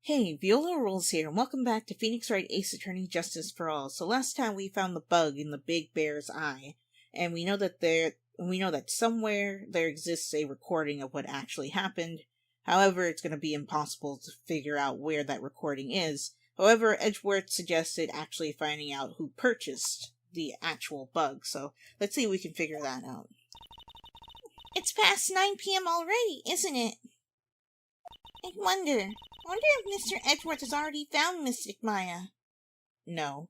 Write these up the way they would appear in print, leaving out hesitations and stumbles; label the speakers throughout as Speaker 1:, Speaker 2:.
Speaker 1: Hey, Viola Rules here, and welcome back to Phoenix Wright Ace Attorney Justice for All. So last time we found the bug in the big bear's eye, and we know that somewhere there exists a recording of what actually happened. However, it's going to be impossible to figure out where that recording is. However, Edgeworth suggested actually finding out who purchased the actual bug, so let's see if we can figure that out.
Speaker 2: It's past 9 p.m. already, isn't it? I wonder if Mr. Edgeworth has already found Mystic Maya.
Speaker 1: No.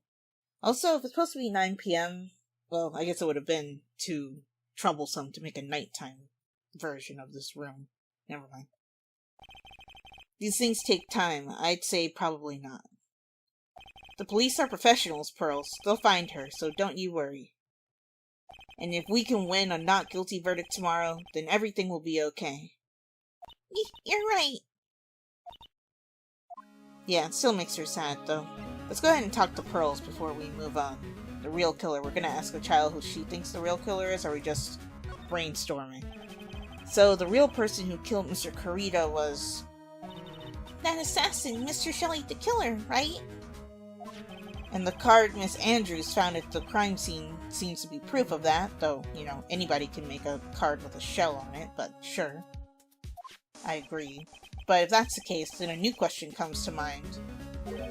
Speaker 1: Also, if it's supposed to be 9 p.m., well, I guess it would have been too troublesome to make a nighttime version of this room. Never mind. These things take time. I'd say probably not. The police are professionals, Pearls. They'll find her, so don't you worry. And if we can win a not guilty verdict tomorrow, then everything will be okay.
Speaker 2: You're right.
Speaker 1: Yeah, it still makes her sad, though. Let's go ahead and talk to Pearls before we move on. The real killer. We're gonna ask the child who she thinks the real killer is, or are we just brainstorming? So, the real person who killed Mr. Kurita was...
Speaker 2: that assassin, Mr. Shelley the Killer, right?
Speaker 1: And the card Miss Andrews found at the crime scene seems to be proof of that, though, you know, anybody can make a card with a shell on it, but sure. I agree. But if that's the case, then a new question comes to mind.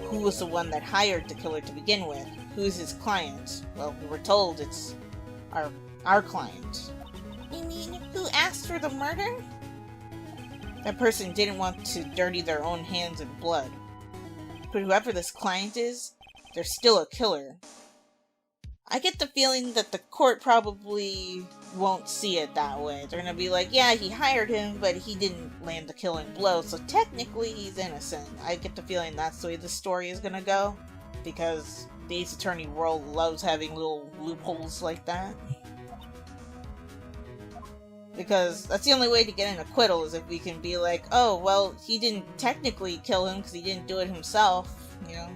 Speaker 1: Who was the one that hired the killer to begin with? Who's his client? Well, we were told it's our client.
Speaker 2: You mean, who asked for the murder?
Speaker 1: That person didn't want to dirty their own hands in blood. But whoever this client is, they're still a killer. I get the feeling that the court probably won't see it that way. They're gonna be like, yeah, he hired him, but he didn't land the killing blow, so technically he's innocent. I get the feeling that's the way the story is gonna go, because the Ace Attorney world loves having little loopholes like that. Because that's the only way to get an acquittal, is if we can be like, oh, well, he didn't technically kill him because he didn't do it himself, you know?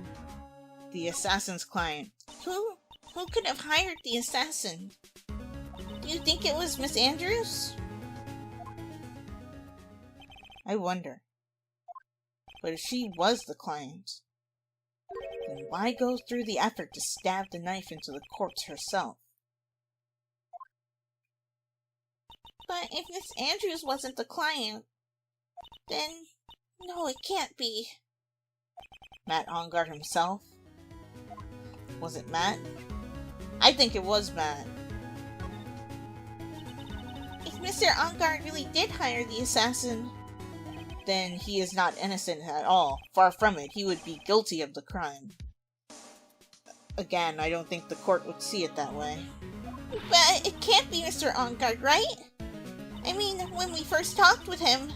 Speaker 1: The assassin's client.
Speaker 2: Who could have hired the assassin? Do you think it was Miss Andrews?
Speaker 1: I wonder. But if she was the client, then why go through the effort to stab the knife into the corpse herself?
Speaker 2: But if Miss Andrews wasn't the client, then no, it can't be.
Speaker 1: Matt Engard himself? Was it Matt? I think it was Matt.
Speaker 2: If Mr. Engard really did hire the assassin,
Speaker 1: then he is not innocent at all. Far from it. He would be guilty of the crime. Again, I don't think the court would see it that way.
Speaker 2: But it can't be Mr. Engard, right? I mean, when we first talked with him...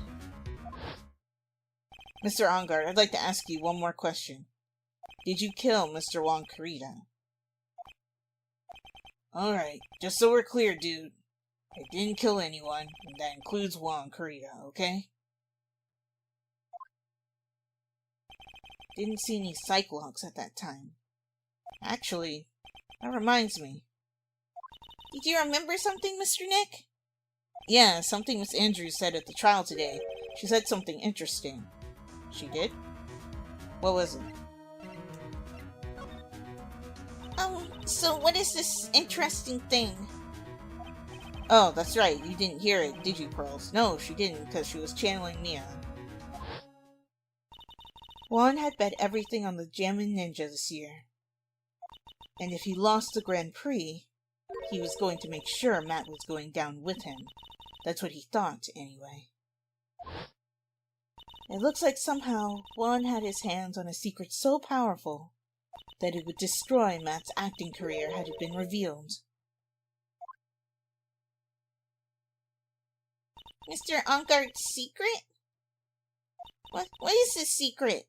Speaker 1: Mr. Engard, I'd like to ask you one more question. Did you kill Mr. Juan Kurita? Alright, just so we're clear, dude. I didn't kill anyone, and that includes Juan Kurita, okay? Didn't see any Psyche-locks at that time. Actually, that reminds me.
Speaker 2: Did you remember something, Mr. Nick?
Speaker 1: Yeah, something Miss Andrews said at the trial today. She said something interesting. She did? What was it?
Speaker 2: So what is this interesting thing?
Speaker 1: Oh, that's right. You didn't hear it, did you, Pearls? No, she didn't, because she was channeling Mia. Juan had bet everything on the Jammin' Ninja this year. And if he lost the Grand Prix, he was going to make sure Matt was going down with him. That's what he thought, anyway. It looks like somehow Juan had his hands on a secret so powerful that it would destroy Matt's acting career had it been revealed.
Speaker 2: Mr. Engard's secret? What is this secret?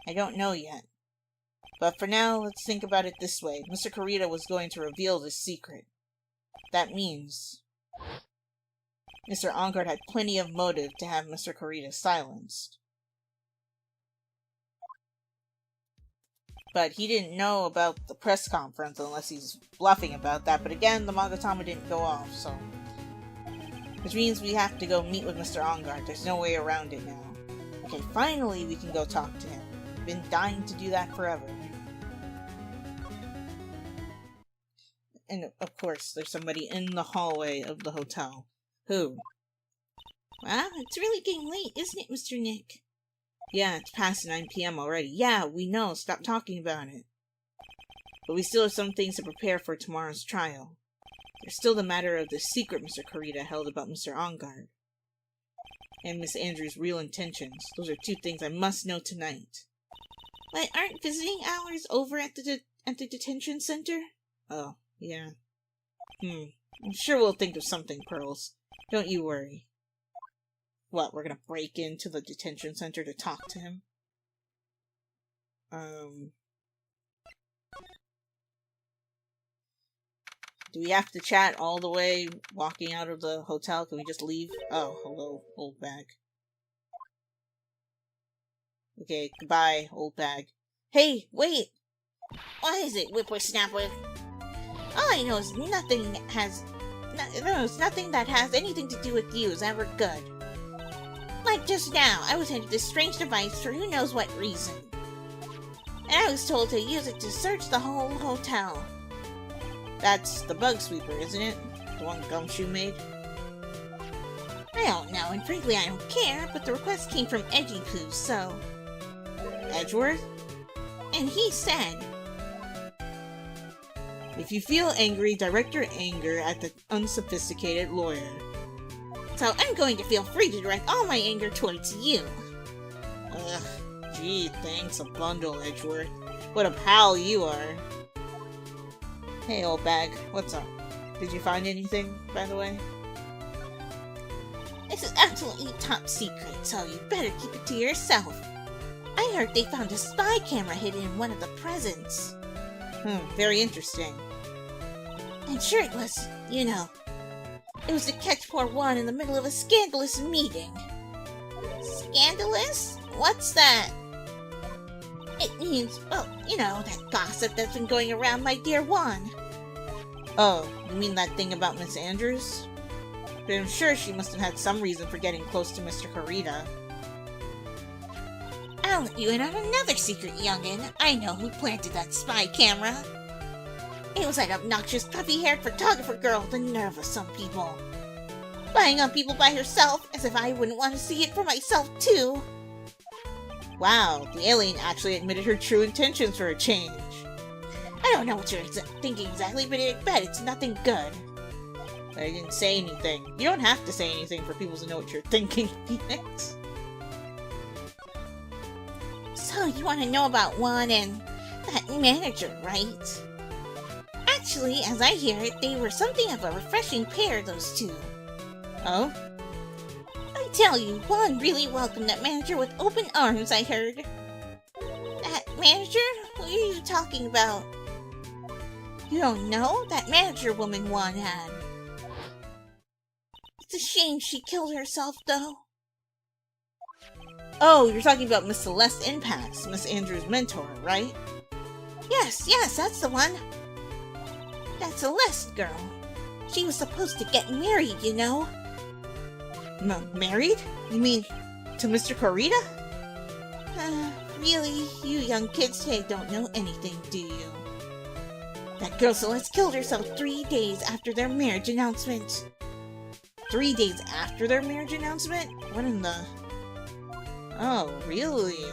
Speaker 1: I don't know yet. But for now, let's think about it this way. Mr. Kurita was going to reveal this secret. That means Mr. Engard had plenty of motive to have Mr. Kurita silenced. But he didn't know about the press conference unless he's bluffing about that. But again, the Magatama didn't go off, so... Which means we have to go meet with Mr. Engard. There's no way around it now. Okay, finally we can go talk to him. Been dying to do that forever. And of course, there's somebody in the hallway of the hotel. Who?
Speaker 2: Well, it's really getting late, isn't it, Mr. Nick?
Speaker 1: Yeah, it's past 9 p.m. already. Yeah, we know. Stop talking about it. But we still have some things to prepare for tomorrow's trial. There's still the matter of the secret Mr. Kurita held about Mr. Engard. And Miss Andrews' real intentions. Those are two things I must know tonight.
Speaker 2: But aren't visiting hours over at the detention center?
Speaker 1: Oh, yeah. I'm sure we'll think of something, Pearls. Don't you worry. What, we're gonna break into the detention center to talk to him? Do we have to chat all the way walking out of the hotel? Can we just leave? Oh, hello, Oldbag. Okay, goodbye, Oldbag. Hey, wait!
Speaker 2: What is it, whippersnapper? All I know is nothing that has anything to do with you is ever good. Like just now, I was handed this strange device for who knows what reason. And I was told to use it to search the whole hotel.
Speaker 1: That's the bug sweeper, isn't it? The one Gumshoe made?
Speaker 2: I don't know, and frankly I don't care, but the request came from Edgeworth, so...
Speaker 1: Edgeworth?
Speaker 2: And he said...
Speaker 1: If you feel angry, direct your anger at the unsophisticated lawyer.
Speaker 2: So I'm going to feel free to direct all my anger towards you.
Speaker 1: Ugh, gee, thanks a bundle, Edgeworth. What a pal you are. Hey, Oldbag, what's up? Did you find anything, by the way?
Speaker 2: This is absolutely top secret, so you better keep it to yourself. I heard they found a spy camera hidden in one of the presents.
Speaker 1: Very interesting.
Speaker 2: And sure it was, you know. It was to catch poor one in the middle of a scandalous meeting. Scandalous? What's that? It means, well, you know, that gossip that's been going around my dear one.
Speaker 1: Oh, you mean that thing about Miss Andrews? But I'm sure she must have had some reason for getting close to Mr. Kurita.
Speaker 2: I'll let you in on another secret, youngin'. I know who planted that spy camera. It was that obnoxious, puffy-haired photographer girl, the nerve of some people. Spying on people by herself, as if I wouldn't want to see it for myself, too.
Speaker 1: Wow, the alien actually admitted her true intentions for a change.
Speaker 2: I don't know what you're thinking exactly, but I bet it's nothing good.
Speaker 1: I didn't say anything. You don't have to say anything for people to know what you're thinking, Phoenix.
Speaker 2: So you want to know about one and that manager, right? Actually, as I hear it, they were something of a refreshing pair, those two.
Speaker 1: Oh?
Speaker 2: I tell you, one really welcomed that manager with open arms, I heard. That manager? Who are you talking about? You don't know? That manager woman one had. It's a shame she killed herself, though.
Speaker 1: Oh, you're talking about Miss Celeste Impax, Miss Andrews' mentor, right?
Speaker 2: Yes, that's the one. That Celeste girl. She was supposed to get married, you know.
Speaker 1: Married? You mean to Mr. Kurita?
Speaker 2: Really, you young kids today don't know anything, do you? That girl Celeste killed herself 3 days after their marriage announcement.
Speaker 1: 3 days after their marriage announcement? What in the... Oh, really?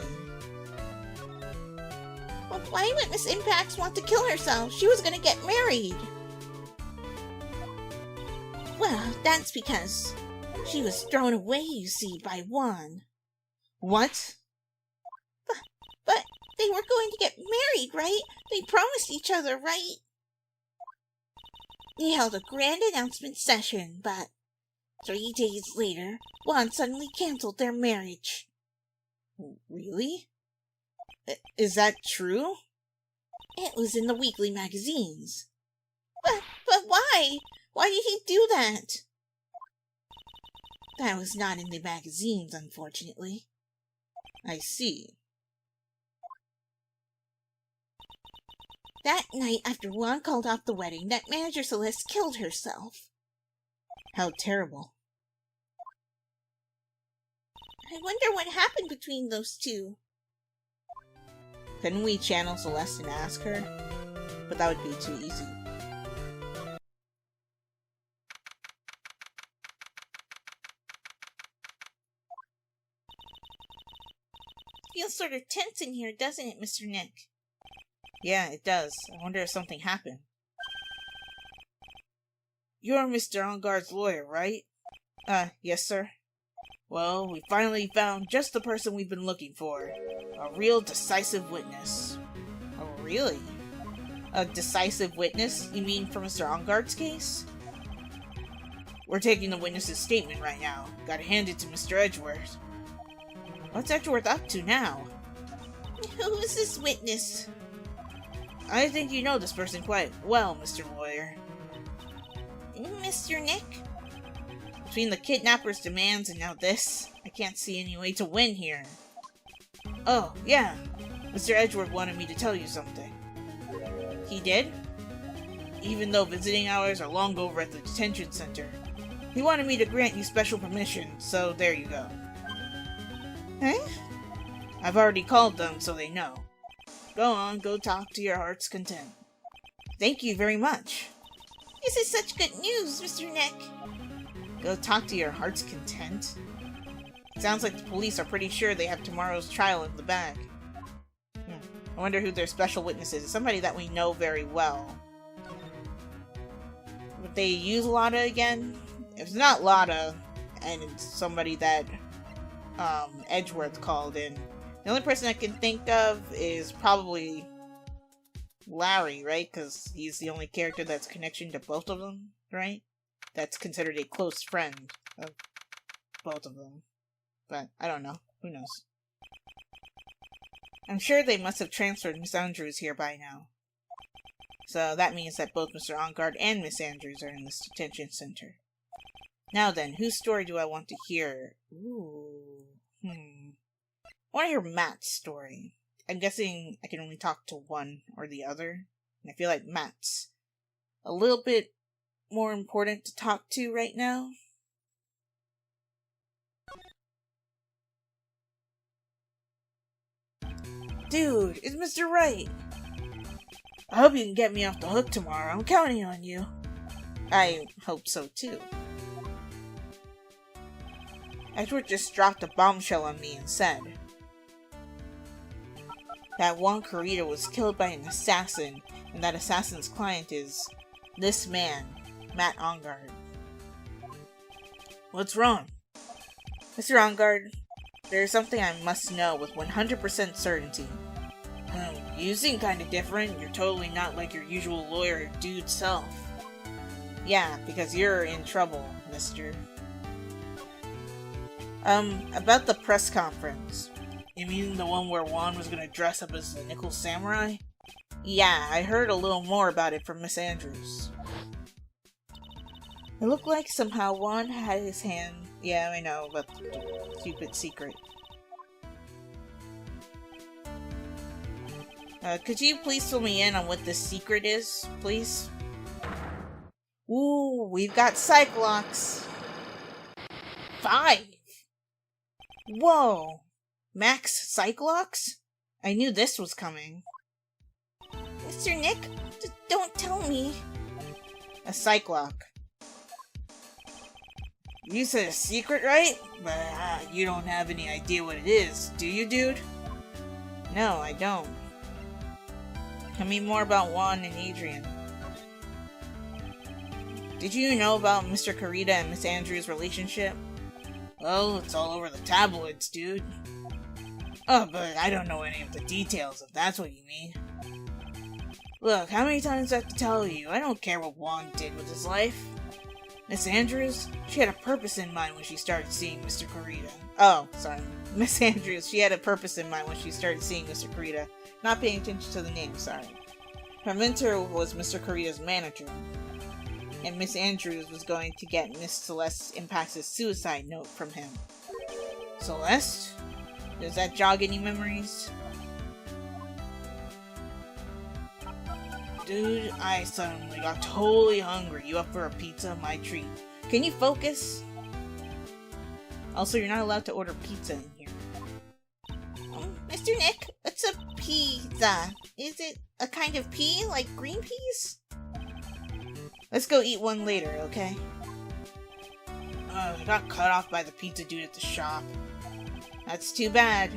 Speaker 2: Well, why would Miss Impax want to kill herself? She was gonna get married. Well, that's because she was thrown away, you see, by one.
Speaker 1: What?
Speaker 2: But they were going to get married, right? They promised each other, right? They held a grand announcement session, but 3 days later, one suddenly canceled their marriage.
Speaker 1: Really? Is that true?
Speaker 2: It was in the weekly magazines. But why? Why did he do that? That was not in the magazines, unfortunately.
Speaker 1: I see.
Speaker 2: That night, after Juan called off the wedding, that manager Celeste killed herself.
Speaker 1: How terrible.
Speaker 2: I wonder what happened between those two.
Speaker 1: Couldn't we channel Celeste and ask her? But that would be too easy.
Speaker 2: Feels sort of tense in here, doesn't it, Mr. Nick?
Speaker 1: Yeah, it does. I wonder if something happened. You're Mr. ENGARDE'S lawyer, right? Yes, sir. Well, we finally found just the person we've been looking for. A real decisive witness. Oh, really? A decisive witness? You mean for Mr. ENGARDE'S case? We're taking the witness's statement right now. Gotta hand it to Mr. Edgeworth. What's Edgeworth up to now?
Speaker 2: Who is this witness?
Speaker 1: I think you know this person quite well, Mr. Lawyer.
Speaker 2: Mr. Nick?
Speaker 1: Between the kidnapper's demands and now this, I can't see any way to win here. Oh, yeah. Mr. Edgeworth wanted me to tell you something. He did? Even though visiting hours are long over at the detention center, he wanted me to grant you special permission, so there you go.
Speaker 2: Huh?
Speaker 1: I've already called them, so they know. Go on, go talk to your heart's content. Thank you very much.
Speaker 2: This is such good news, Mr. Nick.
Speaker 1: Go talk to your heart's content? Sounds like the police are pretty sure they have tomorrow's trial in the bag. I wonder who their special witness is. Somebody that we know very well. Would they use Lotta again? If it's not Lotta, and it's somebody that Edgeworth called in, the only person I can think of is probably Larry, right? Because he's the only character that's connection to both of them, right? That's considered a close friend of both of them. But I don't know. Who knows? I'm sure they must have transferred Miss Andrews here by now. So that means that both Mr. ENGARDE and Miss Andrews are in this detention center. Now then, whose story do I want to hear? Ooh. I want to hear Matt's story. I'm guessing I can only talk to one or the other. And I feel like Matt's a little bit more important to talk to right now. Dude, it's Mr. Wright. I hope you can get me off the hook tomorrow. I'm counting on you. I hope so too. Edgeworth just dropped a bombshell on me and said that Juan Corrida was killed by an assassin, and that assassin's client is this man, Matt ENGARDE. What's wrong? Mr. ENGARDE, there's something I must know with 100% certainty. You seem kinda different. You're totally not like your usual lawyer dude self. Yeah, because you're in trouble, mister. About the press conference. You mean the one where Juan was gonna dress up as the Nickel Samurai? Yeah, I heard a little more about it from Miss Andrews. It looked like somehow Juan had his hand... Yeah, I know, but stupid secret. Could you please fill me in on what this secret is, please? Ooh, we've got Psyche-locks. 5! Whoa! Max Psyche-locks? I knew this was coming.
Speaker 2: Mr. Nick, don't tell me.
Speaker 1: A Psyche-lock. You said a secret, right? But you don't have any idea what it is, do you, dude? No, I don't. Tell me more about Juan and Adrian. Did you know about Mr. Corrida and Miss Andrews' relationship? Well, it's all over the tabloids, dude. Oh, but I don't know any of the details, if that's what you mean. Look, how many times do I have to tell you? I don't care what Juan did with his life. Miss Andrews, she had a purpose in mind when she started seeing Mr. Corrida. Oh, sorry. Miss Andrews, she had a purpose in mind when she started seeing Mr. Corrida. Not paying attention to the name, sorry. Her mentor was Mr. Corrida's manager. And Miss Andrews was going to get Miss Celeste Impact's suicide note from him. Celeste? Does that jog any memories? Dude, I suddenly got totally hungry. You up for a pizza? My treat. Can you focus? Also, you're not allowed to order pizza in here.
Speaker 2: Mr. Nick, what's a pizza? Is it a kind of pea, like green peas?
Speaker 1: Let's go eat one later, okay? I got cut off by the pizza dude at the shop. That's too bad.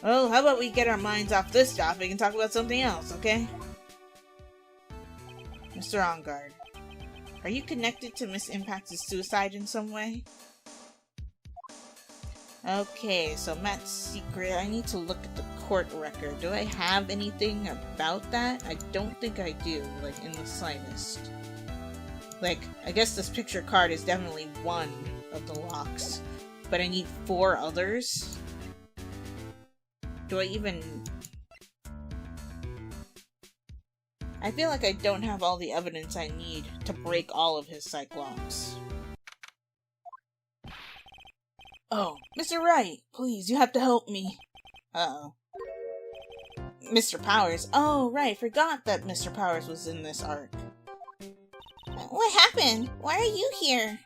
Speaker 1: Well, how about we get our minds off this topic and talk about something else, okay? Mr. Enguarde, are you connected to Miss Impact's suicide in some way? Okay, so Matt's secret. I need to look at the court record. Do I have anything about that? I don't think I do, like, in the slightest. Like, I guess this picture card is definitely one of the locks, but I need 4 others? Do I even... I feel like I don't have all the evidence I need to break all of his Psyche-locks. Oh, Mr. Wright, please, you have to help me. Uh-oh. Mr. Powers. Oh, right, forgot that Mr. Powers was in this arc.
Speaker 2: What happened? Why are you here?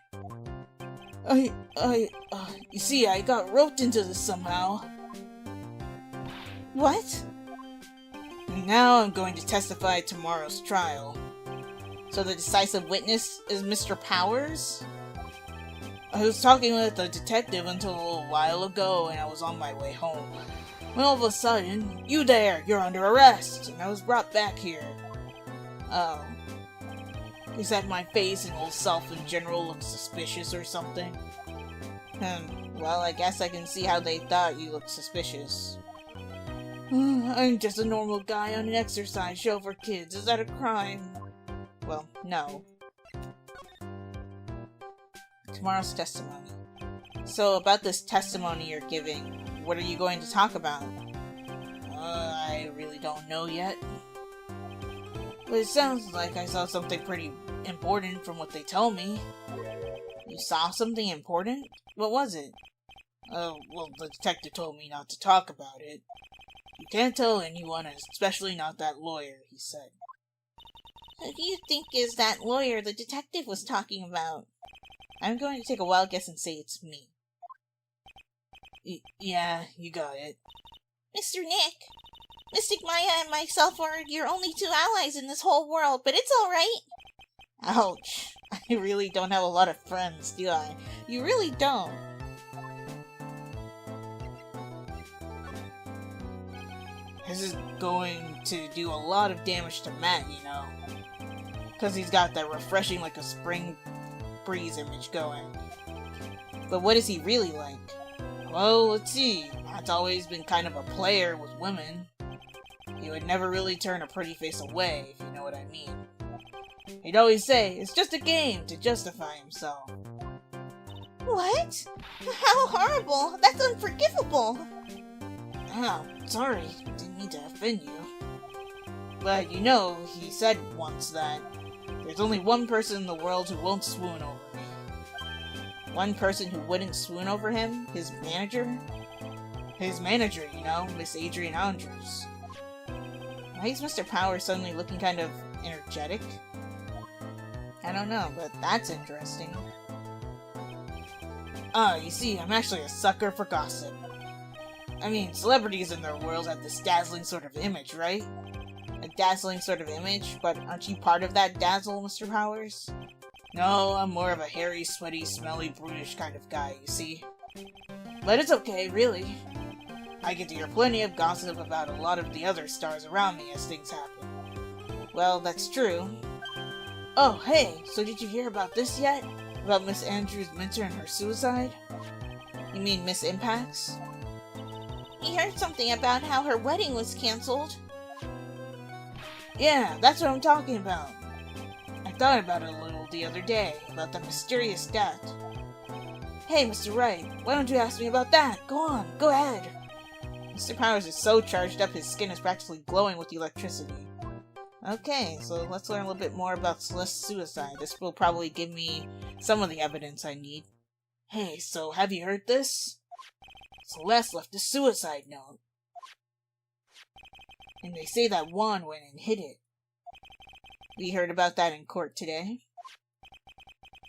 Speaker 1: You see, I got roped into this somehow.
Speaker 2: What?
Speaker 1: And now I'm going to testify at tomorrow's trial. So the decisive witness is Mr. Powers? I was talking with a detective until a little while ago, and I was on my way home. When all of a sudden, you there, you're under arrest, and I was brought back here. Oh. He said my face and old self in general looked suspicious or something. Well, I guess I can see how they thought you looked suspicious. I'm just a normal guy on an exercise show for kids. Is that a crime? Well, no. Tomorrow's testimony. So, about this testimony you're giving, what are you going to talk about? I really don't know yet. But it sounds like I saw something pretty important from what they told me. You saw something important? What was it? Well, the detective told me not to talk about it. You can't tell anyone, especially not that lawyer, he said.
Speaker 2: Who do you think is that lawyer the detective was talking about?
Speaker 1: I'm going to take a wild guess and say it's me. Yeah, you got it.
Speaker 2: Mr. Nick, Mystic Maya and myself are your only 2 allies in this whole world, but it's alright.
Speaker 1: Ouch. I really don't have a lot of friends, do I? You really don't. This is going to do a lot of damage to Matt, you know. Because he's got that refreshing like a spring breeze image going. But what is he really like? Well, let's see. Matt's always been kind of a player with women. He would never really turn a pretty face away, if you know what I mean. He'd always say, it's just a game, to justify himself.
Speaker 2: What? How horrible! That's unforgivable!
Speaker 1: Oh, sorry. Didn't mean to offend you. But you know, he said once that there's only one person in the world who won't swoon over me. One person who wouldn't swoon over him? His manager? His manager, you know, Miss Adrian Andrews. Why is Mr. Powers suddenly looking kind of energetic? I don't know, but that's interesting. You see, I'm actually a sucker for gossip. I mean, celebrities in their world have this dazzling sort of image, right? A dazzling sort of image, but aren't you part of that dazzle, Mr. Powers? No, I'm more of a hairy, sweaty, smelly, brutish kind of guy, you see? But it's okay, really. I get to hear plenty of gossip about a lot of the other stars around me as things happen. Well, that's true. Oh, hey, so did you hear about this yet? About Miss Andrews' mentor and her suicide? You mean Miss Impact's?
Speaker 2: He heard something about how her wedding was cancelled.
Speaker 1: Yeah, that's what I'm talking about. I thought about it a little the other day, about the mysterious death. Hey, Mr. Wright, why don't you ask me about that? Go on, go ahead. Mr. Powers is so charged up his skin is practically glowing with electricity. Okay, so let's learn a little bit more about Celeste's suicide. This will probably give me some of the evidence I need. Hey, so have you heard this? Celeste left a suicide note. And they say that Juan went and hid it. We heard about that in court today.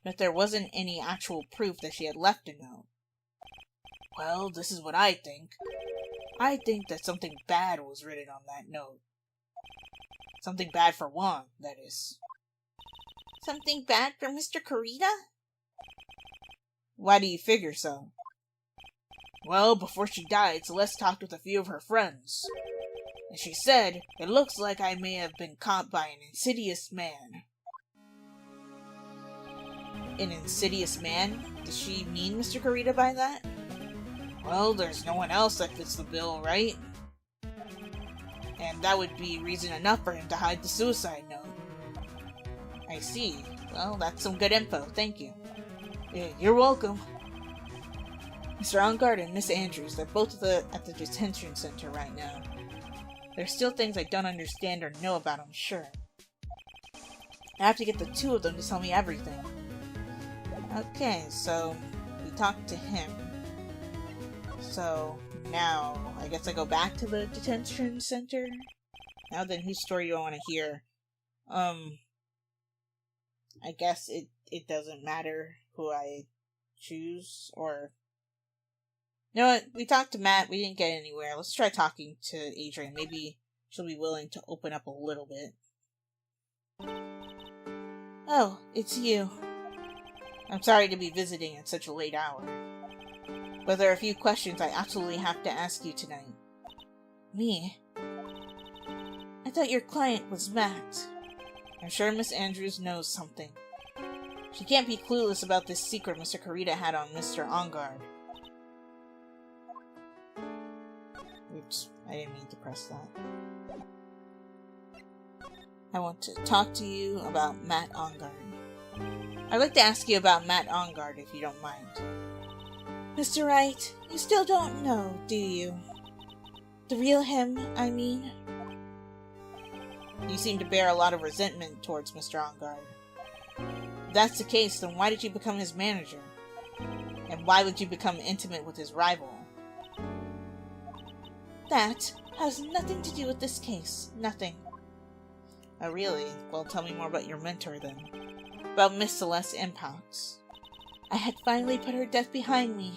Speaker 1: But there wasn't any actual proof that she had left a note. Well, this is what I think. I think that something bad was written on that note. Something bad for Juan, that is.
Speaker 2: Something bad for Mr. Kurita?
Speaker 1: Why do you figure so? Well, before she died, Celeste talked with a few of her friends. And she said, it looks like I may have been caught by an insidious man. An insidious man? Does she mean Mr. Kurita by that? Well, there's no one else that fits the bill, right? And that would be reason enough for him to hide the suicide note. I see. Well, that's some good info, thank you. Yeah, you're welcome. Mr. Engarde and Miss Andrews, they're both at the detention center right now. There's still things I don't understand or know about, I'm sure. I have to get the two of them to tell me everything. Okay, so we talked to him. So now, I guess I go back to the detention center? Now then, whose story do I want to hear? I guess it doesn't matter who I choose, or... You know what? We talked to Matt, we didn't get anywhere. Let's try talking to Adrian. Maybe she'll be willing to open up a little bit. Oh, it's you. I'm sorry to be visiting at such a late hour. But there are a few questions I absolutely have to ask you tonight. Me? I thought your client was Matt. I'm sure Miss Andrews knows something. She can't be clueless about this secret Mr. Kurita had on Mr. Engarde. Oops, I didn't mean to press that. I want to talk to you about Matt Engarde. I'd like to ask you about Matt Engarde, if you don't mind. Mr. Wright, you still don't know, do you? The real him, I mean. You seem to bear a lot of resentment towards Mr. Engarde. If that's the case, then why did you become his manager? And why would you become intimate with his rival? That has nothing to do with this case. Nothing. Oh, really? Well, tell me more about your mentor, then. About Miss Celeste Impacts. I had finally put her death behind me.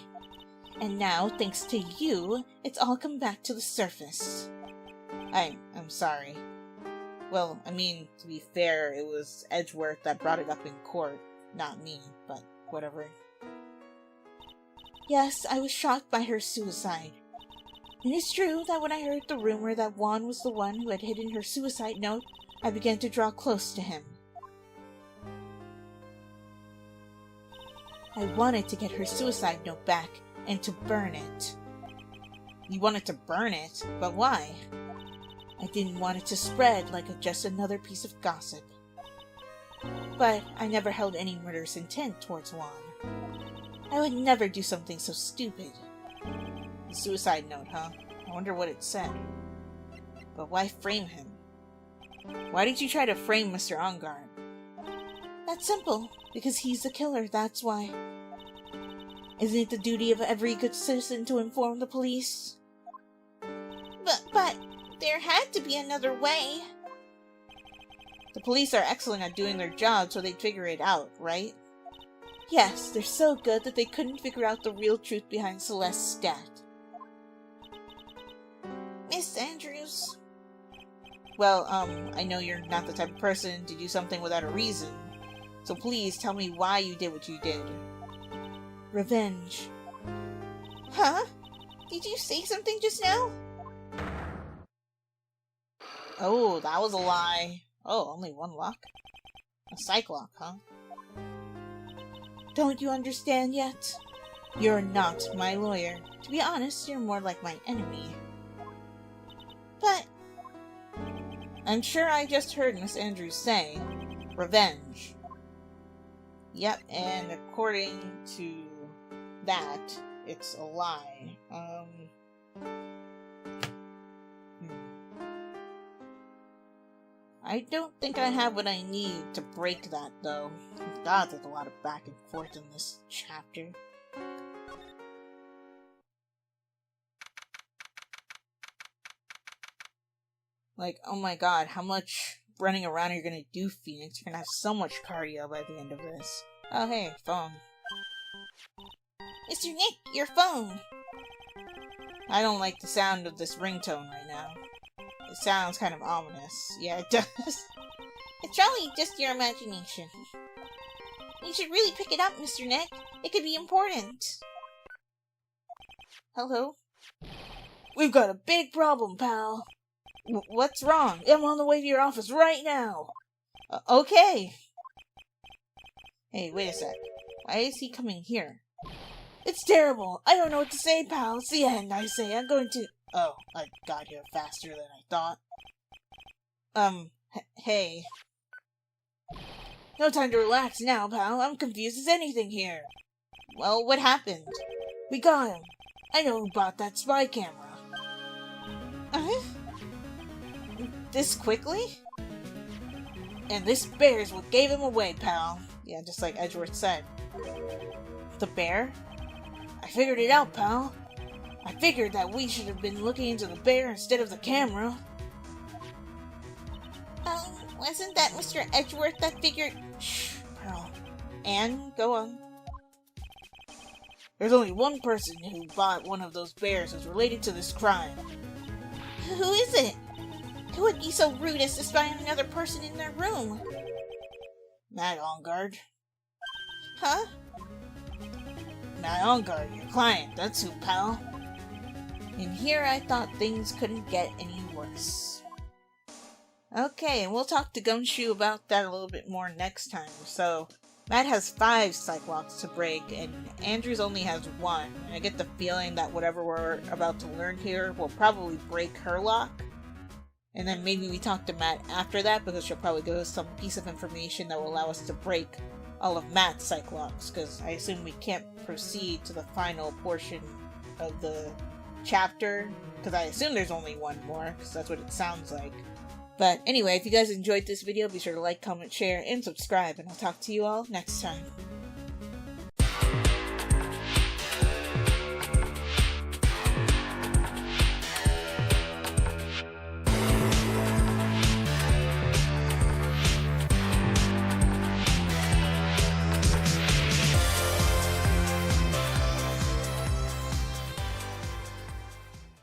Speaker 1: And now, thanks to you, it's all come back to the surface. I'm sorry. Well, I mean, to be fair, it was Edgeworth that brought it up in court, not me, but whatever. Yes, I was shocked by her suicide. It is true that when I heard the rumor that Juan was the one who had hidden her suicide note, I began to draw close to him. I wanted to get her suicide note back and to burn it. You wanted to burn it? But why? I didn't want it to spread like just another piece of gossip. But I never held any murderous intent towards Juan. I would never do something so stupid. The suicide note, huh? I wonder what it said. But why frame him? Why did you try to frame Mr. Engarde? That's simple. Because he's the killer, that's why. Isn't it the duty of every good citizen to inform the police?
Speaker 2: But there had to be another way.
Speaker 1: The police are excellent at doing their job, so they'd figure it out, right? Yes, they're so good that they couldn't figure out the real truth behind Celeste's death.
Speaker 2: Miss Andrews.
Speaker 1: Well, I know you're not the type of person to do something without a reason. So please tell me why you did what you did. Revenge.
Speaker 2: Huh? Did you say something just now?
Speaker 1: Oh, that was a lie. Oh, only one lock? A Psyche-lock, huh? Don't you understand yet? You're not my lawyer. To be honest, you're more like my enemy.
Speaker 2: But...
Speaker 1: I'm sure I just heard Miss Andrews say, revenge. Yep, and according to that, it's a lie. I don't think I have what I need to break that, though. God, there's a lot of back and forth in this chapter. Like, oh my god, how much running around are you gonna do, Phoenix? You're gonna have so much cardio by the end of this. Oh, hey, phone.
Speaker 2: Mr. Nick, your phone.
Speaker 1: I don't like the sound of this ringtone right now. It sounds kind of ominous. Yeah, it does.
Speaker 2: It's probably just your imagination. You should really pick it up, Mr. Nick. It could be important.
Speaker 1: Hello?
Speaker 3: We've got a big problem, pal.
Speaker 1: What's wrong?
Speaker 3: I'm on the way to your office right now.
Speaker 1: Okay. Hey, wait a sec. Why is he coming here?
Speaker 3: It's terrible. I don't know what to say, pal. It's the end, I say. I'm going to...
Speaker 1: Oh, I got here faster than I thought. Hey.
Speaker 3: No time to relax now, pal. I'm confused as anything here.
Speaker 1: Well, what happened?
Speaker 3: We got him. I know who bought that spy camera.
Speaker 1: This quickly?
Speaker 3: And this bear's what gave him away, pal.
Speaker 1: Yeah, just like Edgeworth said.
Speaker 3: The bear? I figured it out, pal. I figured that we should have been looking into the bear instead of the camera.
Speaker 2: Wasn't that Mr. Edgeworth that figured...
Speaker 3: Shh, pal.
Speaker 1: And, go on.
Speaker 3: There's only one person who bought one of those bears who's related to this crime.
Speaker 2: Who is it? Who would be so rude as to spy on another person in their room?
Speaker 3: Matt Engard.
Speaker 2: Huh?
Speaker 3: Matt Engard, your client, that's who, pal.
Speaker 1: And here I thought things couldn't get any worse. Okay, and we'll talk to Gumshoe about that a little bit more next time. So, Matt has 5 Psyche-locks to break, and Andrews only has 1. I get the feeling that whatever we're about to learn here will probably break her lock. And then maybe we talk to Matt after that, because she'll probably give us some piece of information that will allow us to break all of Matt's Psyche-locks, because I assume we can't proceed to the final portion of the chapter, because I assume there's only one more, because that's what it sounds like. But anyway, if you guys enjoyed this video, be sure to like, comment, share, and subscribe, and I'll talk to you all next time.